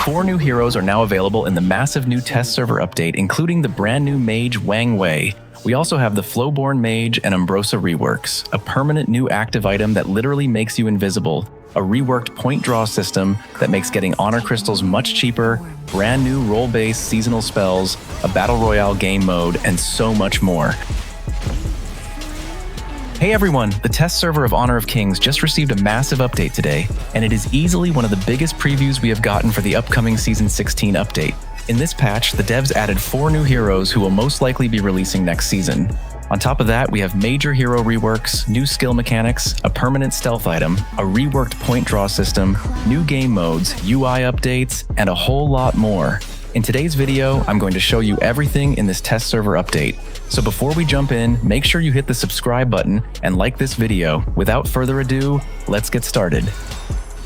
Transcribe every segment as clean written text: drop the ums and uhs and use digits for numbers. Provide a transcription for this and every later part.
4 new heroes are now available in the massive new test server update, including the brand new mage Wang Wei. We also have the Flowborn Mage and Umbrosa reworks, a permanent new active item that literally makes you invisible, a reworked point draw system that makes getting honor crystals much cheaper, brand new role-based seasonal spells, a battle royale game mode, and so much more. Hey everyone, the test server of Honor of Kings just received a massive update today, and it is easily one of the biggest previews we have gotten for the upcoming Season 16 update. In this patch, the devs added 4 new heroes who will most likely be releasing next season. On top of that, we have major hero reworks, new skill mechanics, a permanent stealth item, a reworked point draw system, new game modes, UI updates, and a whole lot more. In today's video, I'm going to show you everything in this test server update. So before we jump in, make sure you hit the subscribe button and like this video. Without further ado, let's get started.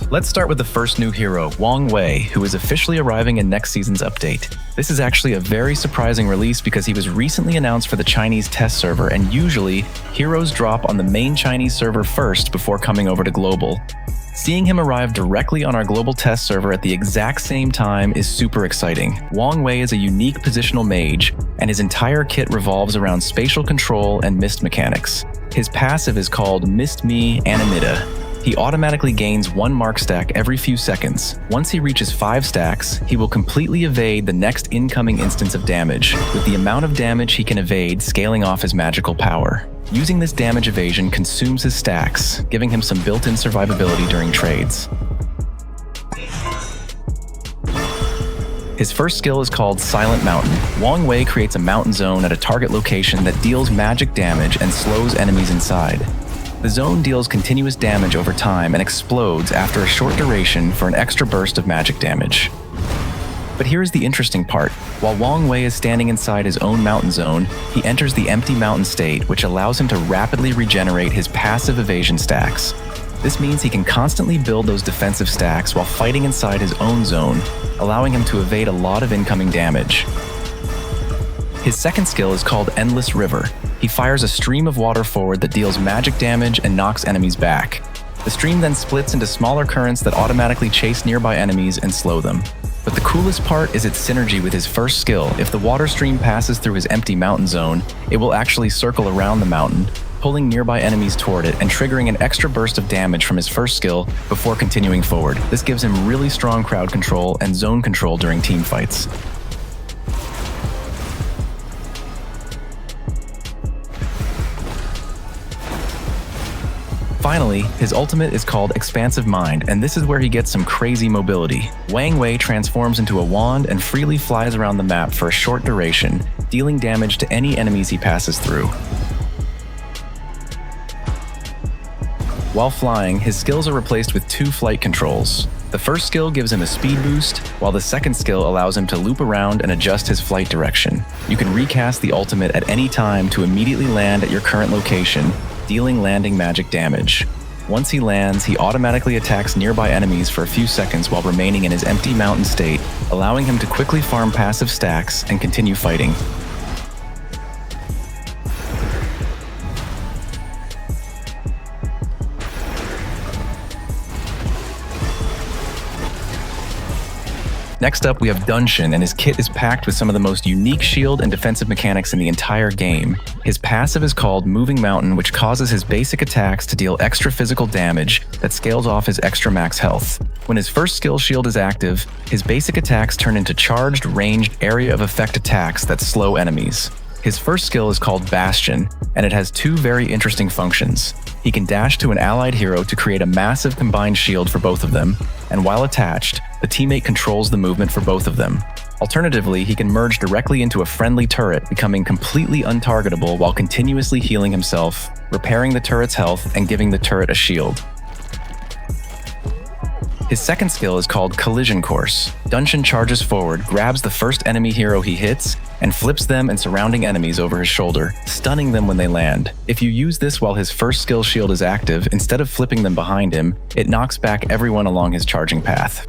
Let's start with the first new hero, Wang Wei, who is officially arriving in next season's update. This is actually a very surprising release because he was recently announced for the Chinese test server, and usually, heroes drop on the main Chinese server first before coming over to global. Seeing him arrive directly on our global test server at the exact same time is super exciting. Wang Wei is a unique positional mage, and his entire kit revolves around spatial control and mist mechanics. His passive is called Mist Me Animita. He automatically gains 1 mark stack every few seconds. Once he reaches 5 stacks, he will completely evade the next incoming instance of damage, with the amount of damage he can evade scaling off his magical power. Using this damage evasion consumes his stacks, giving him some built-in survivability during trades. His first skill is called Silent Mountain. Wang Wei creates a mountain zone at a target location that deals magic damage and slows enemies inside. The zone deals continuous damage over time and explodes after a short duration for an extra burst of magic damage. But here's the interesting part. While Wang Wei is standing inside his own mountain zone, he enters the empty mountain state, which allows him to rapidly regenerate his passive evasion stacks. This means he can constantly build those defensive stacks while fighting inside his own zone, allowing him to evade a lot of incoming damage. His second skill is called Endless River. He fires a stream of water forward that deals magic damage and knocks enemies back. The stream then splits into smaller currents that automatically chase nearby enemies and slow them. But the coolest part is its synergy with his first skill. If the water stream passes through his empty mountain zone, it will actually circle around the mountain, pulling nearby enemies toward it and triggering an extra burst of damage from his first skill before continuing forward. This gives him really strong crowd control and zone control during team fights. Finally, his ultimate is called Expansive Mind, and this is where he gets some crazy mobility. Wang Wei transforms into a wand and freely flies around the map for a short duration, dealing damage to any enemies he passes through. While flying, his skills are replaced with 2 flight controls. The first skill gives him a speed boost, while the second skill allows him to loop around and adjust his flight direction. You can recast the ultimate at any time to immediately land at your current location, dealing landing magic damage. Once he lands, he automatically attacks nearby enemies for a few seconds while remaining in his empty mountain state, allowing him to quickly farm passive stacks and continue fighting. Next up, we have Dunshan, and his kit is packed with some of the most unique shield and defensive mechanics in the entire game. His passive is called Moving Mountain, which causes his basic attacks to deal extra physical damage that scales off his extra max health. When his first skill shield is active, his basic attacks turn into charged, ranged area of effect attacks that slow enemies. His first skill is called Bastion, and it has 2 very interesting functions. He can dash to an allied hero to create a massive combined shield for both of them, and while attached, the teammate controls the movement for both of them. Alternatively, he can merge directly into a friendly turret, becoming completely untargetable while continuously healing himself, repairing the turret's health, and giving the turret a shield. His second skill is called Collision Course. Dunshan charges forward, grabs the first enemy hero he hits, and flips them and surrounding enemies over his shoulder, stunning them when they land. If you use this while his first skill shield is active, instead of flipping them behind him, it knocks back everyone along his charging path.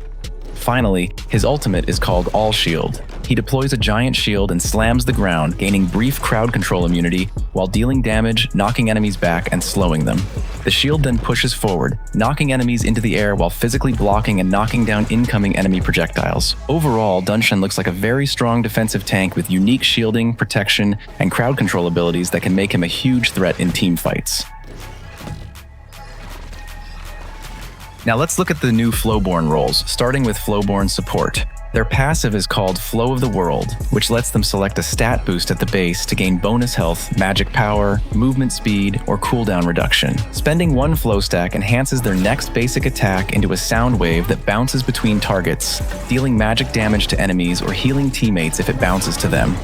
Finally, his ultimate is called All Shield. He deploys a giant shield and slams the ground, gaining brief crowd control immunity while dealing damage, knocking enemies back, and slowing them. The shield then pushes forward, knocking enemies into the air while physically blocking and knocking down incoming enemy projectiles. Overall, Dunshan looks like a very strong defensive tank with unique shielding, protection, and crowd control abilities that can make him a huge threat in team fights. Now let's look at the new Flowborn roles, starting with Flowborn Support. Their passive is called Flow of the World, which lets them select a stat boost at the base to gain bonus health, magic power, movement speed, or cooldown reduction. Spending one flow stack enhances their next basic attack into a sound wave that bounces between targets, dealing magic damage to enemies or healing teammates if it bounces to them.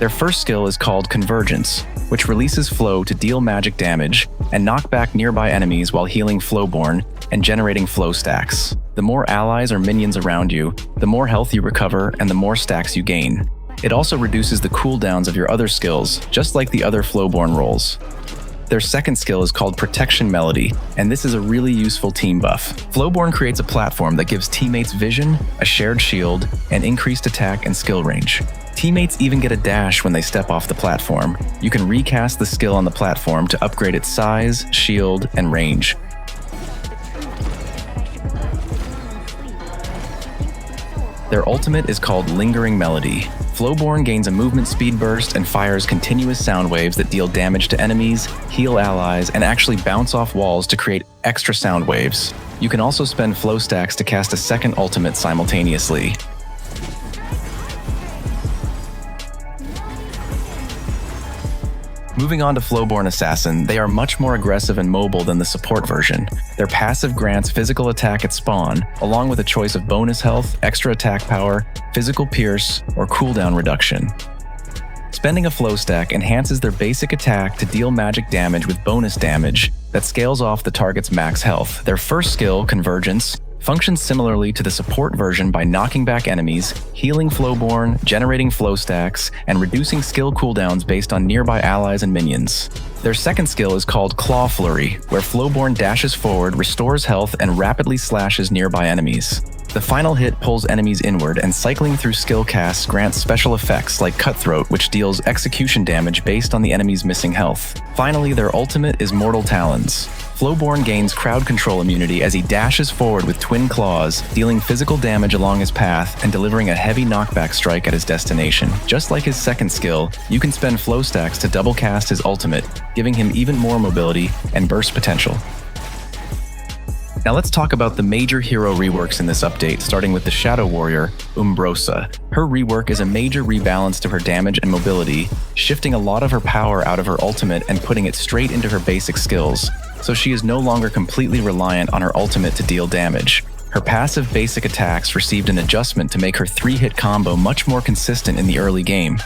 Their first skill is called Convergence, which releases flow to deal magic damage and knock back nearby enemies while healing Flowborn and generating flow stacks. The more allies or minions around you, the more health you recover and the more stacks you gain. It also reduces the cooldowns of your other skills, just like the other Flowborn roles. Their second skill is called Protection Melody, and this is a really useful team buff. Flowborn creates a platform that gives teammates vision, a shared shield, and increased attack and skill range. Teammates even get a dash when they step off the platform. You can recast the skill on the platform to upgrade its size, shield, and range. Their ultimate is called Lingering Melody. Flowborn gains a movement speed burst and fires continuous sound waves that deal damage to enemies, heal allies, and actually bounce off walls to create extra sound waves. You can also spend flow stacks to cast a second ultimate simultaneously. Moving on to Flowborn Assassin, they are much more aggressive and mobile than the support version. Their passive grants physical attack at spawn, along with a choice of bonus health, extra attack power, physical pierce, or cooldown reduction. Spending a flow stack enhances their basic attack to deal magic damage with bonus damage that scales off the target's max health. Their first skill, Convergence, functions similarly to the support version by knocking back enemies, healing Flowborn, generating flow stacks, and reducing skill cooldowns based on nearby allies and minions. Their second skill is called Claw Flurry, where Flowborn dashes forward, restores health, and rapidly slashes nearby enemies. The final hit pulls enemies inward, and cycling through skill casts grants special effects like Cutthroat, which deals execution damage based on the enemy's missing health. Finally, their ultimate is Mortal Talons. Flowborn gains crowd control immunity as he dashes forward with twin claws, dealing physical damage along his path and delivering a heavy knockback strike at his destination. Just like his second skill, you can spend flow stacks to double cast his ultimate, giving him even more mobility and burst potential. Now let's talk about the major hero reworks in this update, starting with the Shadow Warrior, Umbrosa. Her rework is a major rebalance to her damage and mobility, shifting a lot of her power out of her ultimate and putting it straight into her basic skills, so she is no longer completely reliant on her ultimate to deal damage. Her passive basic attacks received an adjustment to make her 3-hit combo much more consistent in the early game.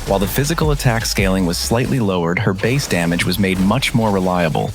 While the physical attack scaling was slightly lowered, her base damage was made much more reliable.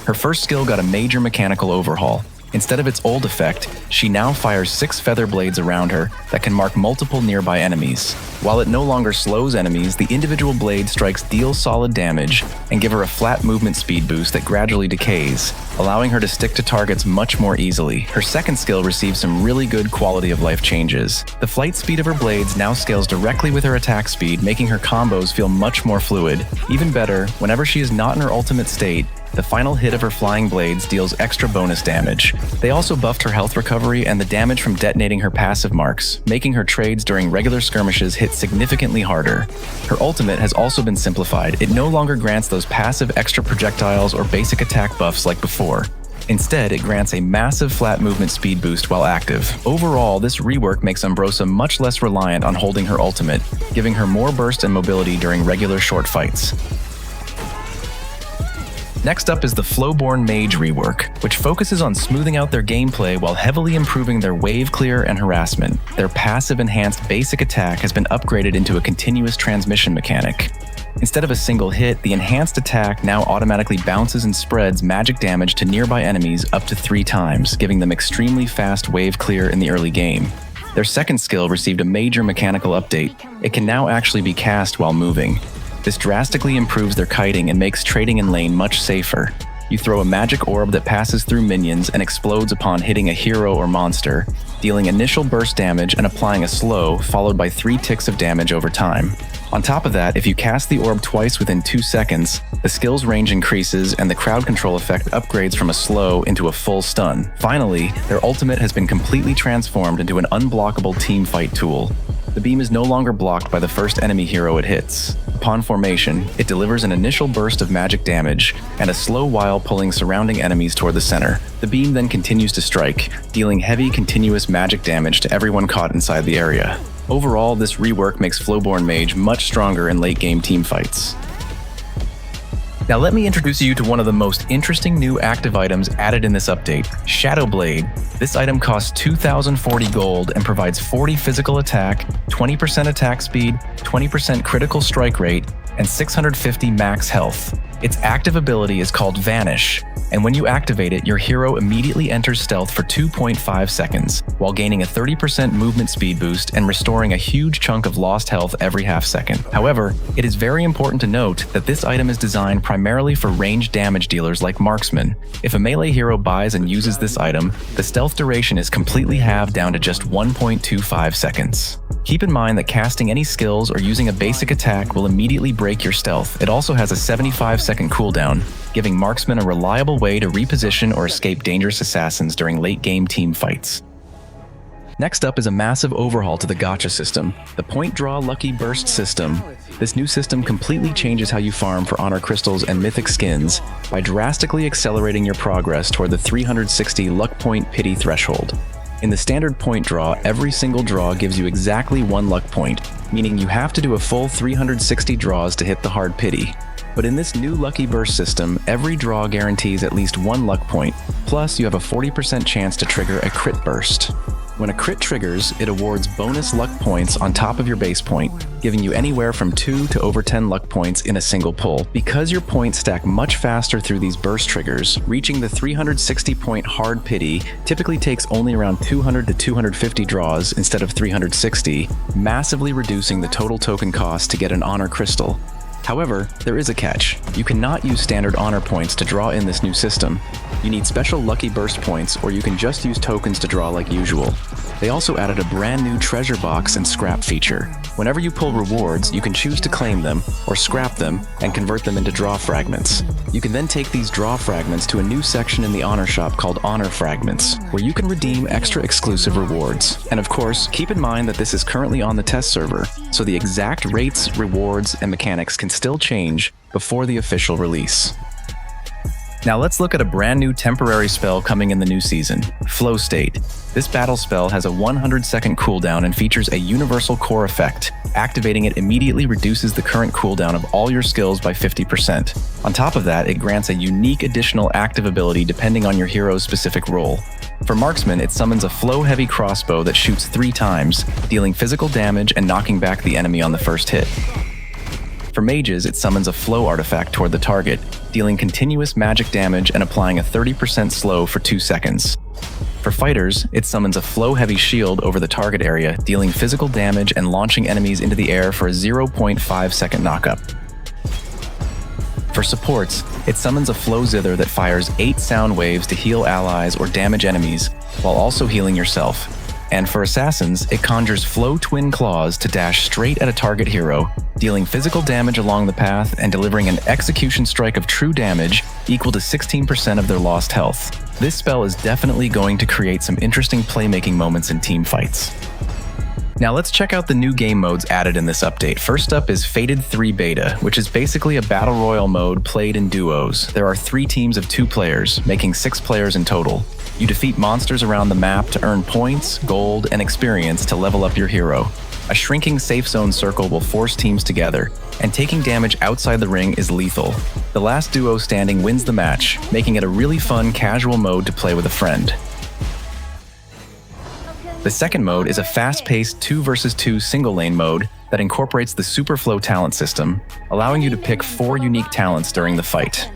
Her first skill got a major mechanical overhaul. Instead of its old effect, she now fires 6 feather blades around her that can mark multiple nearby enemies. While it no longer slows enemies, the individual blade strikes deal solid damage and give her a flat movement speed boost that gradually decays, allowing her to stick to targets much more easily. Her second skill receives some really good quality of life changes. The flight speed of her blades now scales directly with her attack speed, making her combos feel much more fluid. Even better, whenever she is not in her ultimate state, the final hit of her flying blades deals extra bonus damage. They also buffed her health recovery and the damage from detonating her passive marks, making her trades during regular skirmishes hit significantly harder. Her ultimate has also been simplified. It no longer grants those passive extra projectiles or basic attack buffs like before. Instead, it grants a massive flat movement speed boost while active. Overall, this rework makes Umbrosa much less reliant on holding her ultimate, giving her more burst and mobility during regular short fights. Next up is the Flowborn Mage rework, which focuses on smoothing out their gameplay while heavily improving their wave clear and harassment. Their passive enhanced basic attack has been upgraded into a continuous transmission mechanic. Instead of a single hit, the enhanced attack now automatically bounces and spreads magic damage to nearby enemies up to 3 times, giving them extremely fast wave clear in the early game. Their second skill received a major mechanical update. It can now actually be cast while moving. This drastically improves their kiting and makes trading in lane much safer. You throw a magic orb that passes through minions and explodes upon hitting a hero or monster, dealing initial burst damage and applying a slow, followed by 3 ticks of damage over time. On top of that, if you cast the orb twice within 2 seconds, the skill's range increases and the crowd control effect upgrades from a slow into a full stun. Finally, their ultimate has been completely transformed into an unblockable team fight tool. The beam is no longer blocked by the first enemy hero it hits. Upon formation, it delivers an initial burst of magic damage and a slow while pulling surrounding enemies toward the center. The beam then continues to strike, dealing heavy continuous magic damage to everyone caught inside the area. Overall, this rework makes Flowborn Mage much stronger in late-game teamfights. Now let me introduce you to one of the most interesting new active items added in this update, Shadow Blade. This item costs 2,040 gold and provides 40 physical attack, 20% attack speed, 20% critical strike rate, and 650 max health. Its active ability is called Vanish, and when you activate it, your hero immediately enters stealth for 2.5 seconds, while gaining a 30% movement speed boost and restoring a huge chunk of lost health every half second. However, it is very important to note that this item is designed primarily for ranged damage dealers like marksmen. If a melee hero buys and uses this item, the stealth duration is completely halved down to just 1.25 seconds. Keep in mind that casting any skills or using a basic attack will immediately break your stealth. It also has a 75-second cooldown, giving marksmen a reliable way to reposition or escape dangerous assassins during late-game team fights. Next up is a massive overhaul to the gacha system, the Point Draw Lucky Burst system. This new system completely changes how you farm for honor crystals and mythic skins by drastically accelerating your progress toward the 360 luck point pity threshold. In the standard point draw, every single draw gives you exactly 1 luck point, meaning you have to do a full 360 draws to hit the hard pity. But in this new Lucky Burst system, every draw guarantees at least 1 luck point, plus you have a 40% chance to trigger a crit burst. When a crit triggers, it awards bonus luck points on top of your base point, giving you anywhere from 2 to over 10 luck points in a single pull. Because your points stack much faster through these burst triggers, reaching the 360 point hard pity typically takes only around 200 to 250 draws instead of 360, massively reducing the total token cost to get an honor crystal. However, there is a catch. You cannot use standard honor points to draw in this new system. You need special lucky burst points, or you can just use tokens to draw like usual. They also added a brand new treasure box and scrap feature. Whenever you pull rewards, you can choose to claim them, or scrap them, and convert them into draw fragments. You can then take these draw fragments to a new section in the honor shop called Honor Fragments, where you can redeem extra exclusive rewards. And of course, keep in mind that this is currently on the test server, so the exact rates, rewards, and mechanics can still change before the official release. Now let's look at a brand new temporary spell coming in the new season, Flow State. This battle spell has a 100-second cooldown and features a universal core effect. Activating it immediately reduces the current cooldown of all your skills by 50%. On top of that, it grants a unique additional active ability depending on your hero's specific role. For marksmen, it summons a flow-heavy crossbow that shoots 3 times, dealing physical damage and knocking back the enemy on the first hit. For mages, it summons a flow artifact toward the target, dealing continuous magic damage and applying a 30% slow for 2 seconds. For fighters, it summons a flow-heavy shield over the target area, dealing physical damage and launching enemies into the air for a 0.5-second knockup. For supports, it summons a flow zither that fires 8 sound waves to heal allies or damage enemies, while also healing yourself. And for assassins, it conjures flow twin claws to dash straight at a target hero, dealing physical damage along the path and delivering an execution strike of true damage equal to 16% of their lost health. This spell is definitely going to create some interesting playmaking moments in team fights. Now let's check out the new game modes added in this update. First up is Fated 3 Beta, which is basically a battle royale mode played in duos. There are 3 teams of 2 players, making 6 players in total. You defeat monsters around the map to earn points, gold, and experience to level up your hero. A shrinking safe zone circle will force teams together, and taking damage outside the ring is lethal. The last duo standing wins the match, making it a really fun casual mode to play with a friend. The second mode is a fast-paced 2 vs 2 single-lane mode that incorporates the Superflow talent system, allowing you to pick 4 unique talents during the fight.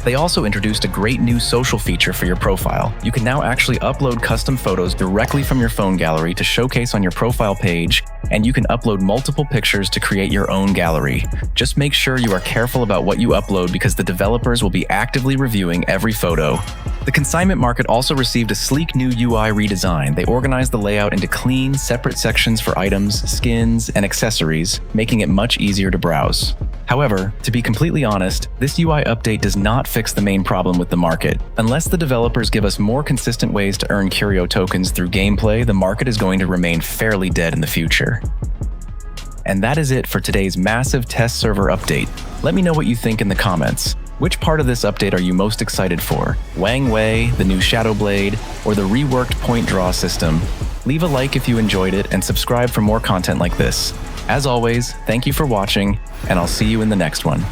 They also introduced a great new social feature for your profile. You can now actually upload custom photos directly from your phone gallery to showcase on your profile page, and you can upload multiple pictures to create your own gallery. Just make sure you are careful about what you upload because the developers will be actively reviewing every photo. The consignment market also received a sleek new UI redesign. They organized the layout into clean, separate sections for items, skins, and accessories, making it much easier to browse. However, to be completely honest, this UI update does not fix the main problem with the market. Unless the developers give us more consistent ways to earn curio tokens through gameplay, the market is going to remain fairly dead in the future. And that is it for today's massive test server update. Let me know what you think in the comments. Which part of this update are you most excited for? Wang Wei, the new Shadow Blade, or the reworked point draw system? Leave a like if you enjoyed it and subscribe for more content like this. As always, thank you for watching, and I'll see you in the next one.